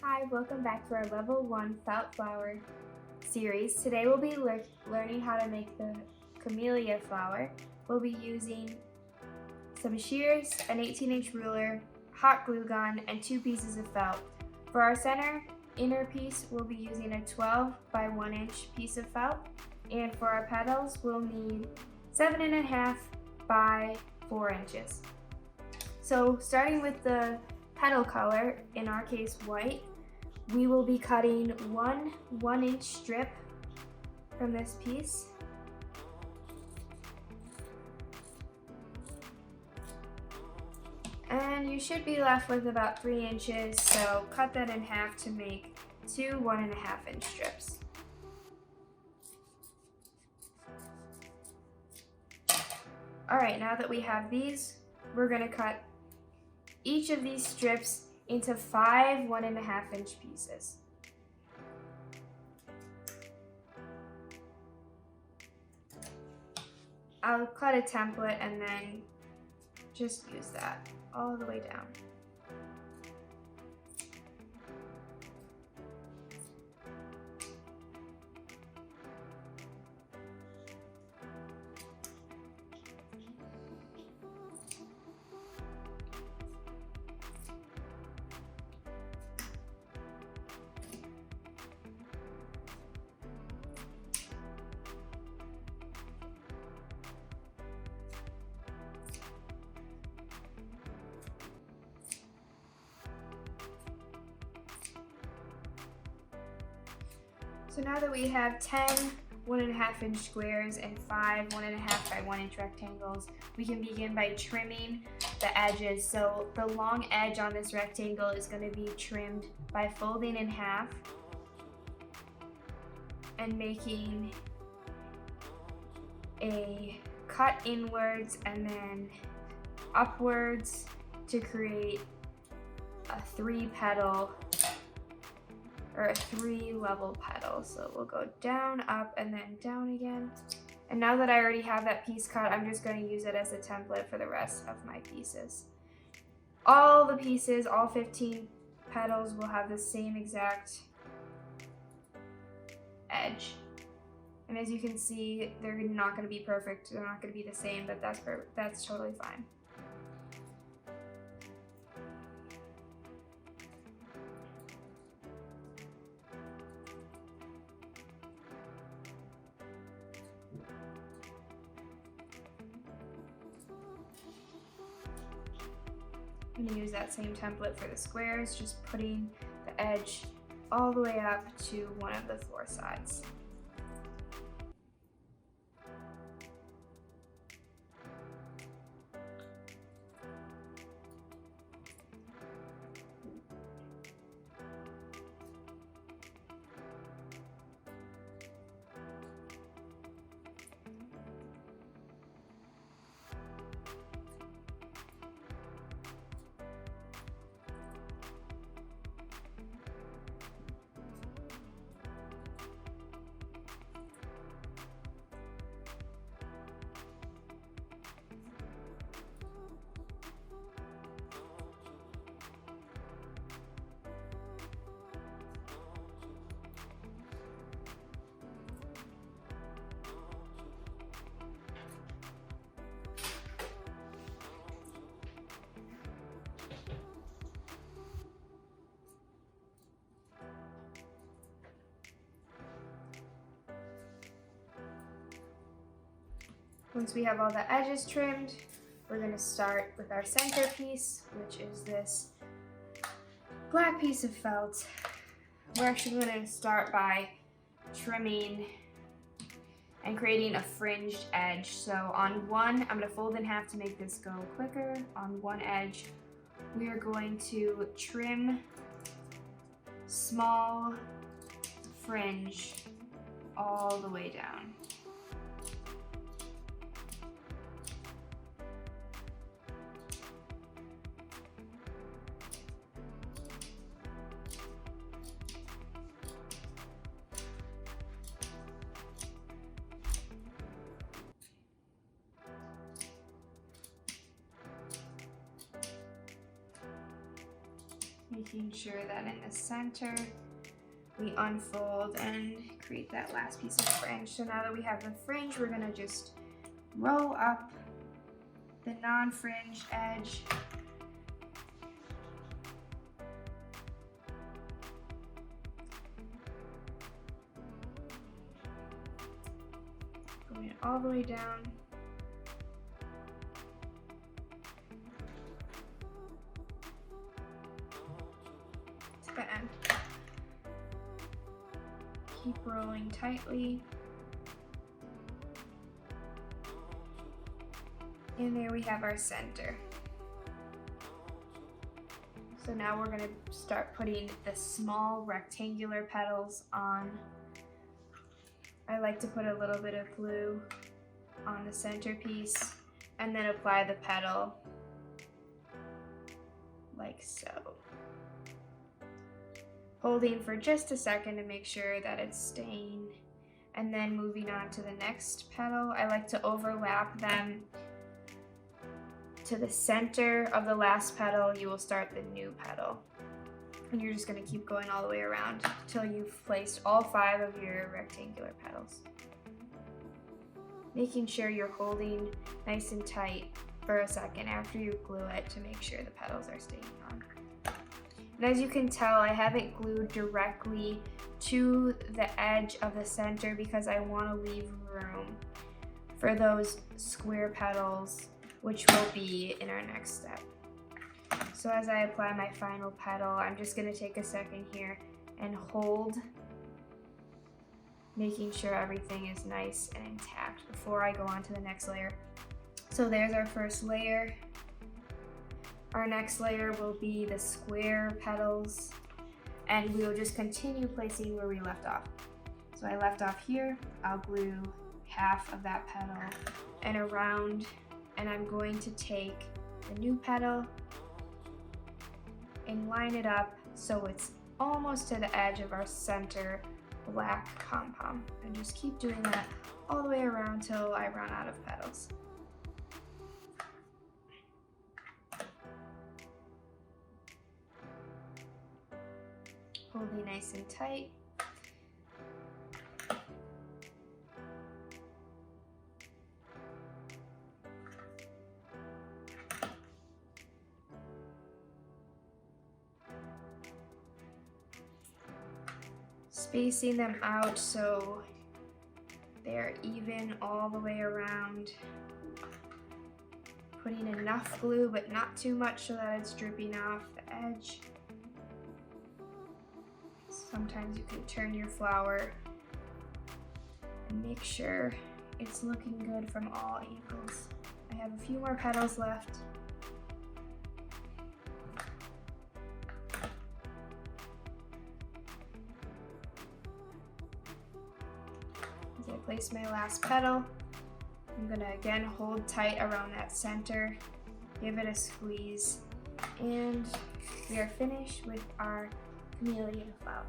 Hi, welcome back to our Level 1 Felt Flower series. Today we'll be learning how to make the camellia flower. We'll be using some shears, an 18-inch ruler, hot glue gun, and 2 pieces of felt. For our inner piece, we'll be using a 12 by 1 inch piece of felt. And for our petals, we'll need 7.5 by 4 inches. So starting with the petal color, in our case white, we will be cutting one 1-inch strip from this piece. And you should be left with about 3 inches, so cut that in half to make 2 1.5-inch strips. Alright, now that we have these, we're going to cut each of these strips into 5 1.5-inch pieces. I'll cut a template and then just use that all the way down. So now that we have 10 1.5-inch squares and 5 1.5 by 1 inch rectangles, we can begin by trimming the edges. So the long edge on this rectangle is going to be trimmed by folding in half and making a cut inwards and then upwards to create a 3-petal or a 3-level petal. So we'll go down, up, and then down again. And now that I already have that piece cut, I'm just going to use it as a template for the rest of my pieces. All the pieces, all 15 petals, will have the same exact edge. And as you can see, they're not going to be perfect. They're not going to be the same, but that's totally fine. I'm going to use that same template for the squares, just putting the edge all the way up to one of the 4 sides. Once we have all the edges trimmed, we're going to start with our center piece, which is this black piece of felt. We're actually going to start by trimming and creating a fringed edge. So on one, I'm going to fold in half to make this go quicker. On one edge, we are going to trim small fringe all the way down. Making sure that in the center we unfold and create that last piece of fringe. So now that we have the fringe, we're gonna just roll up the non-fringe edge. Going all the way down. To the end. Keep rolling tightly. And there we have our center. So now we're gonna start putting the small rectangular petals on. I like to put a little bit of glue on the centerpiece and then apply the petal like so. Holding for just a second to make sure that it's staying, and then moving on to the next petal. I like to overlap them to the center of the last petal. You will start the new petal. And you're just gonna keep going all the way around until you've placed all 5 of your rectangular petals. Making sure you're holding nice and tight for a second after you glue it to make sure the petals are staying on. And as you can tell, I haven't glued directly to the edge of the center because I want to leave room for those square petals, which will be in our next step. So as I apply my final petal, I'm just going to take a second here and hold, making sure everything is nice and intact before I go on to the next layer. So there's our first layer. Our next layer will be the square petals, and we will just continue placing where we left off. So I left off here, I'll glue half of that petal and around, and I'm going to take the new petal and line it up so it's almost to the edge of our center black pom-pom, and just keep doing that all the way around till I run out of petals. Holding nice and tight. Spacing them out so they're even all the way around. Putting enough glue, but not too much so that it's dripping off the edge. Sometimes you can turn your flower and make sure it's looking good from all angles. I have a few more petals left. As I place my last petal, I'm gonna again hold tight around that center, give it a squeeze, and we are finished with our camellia flower.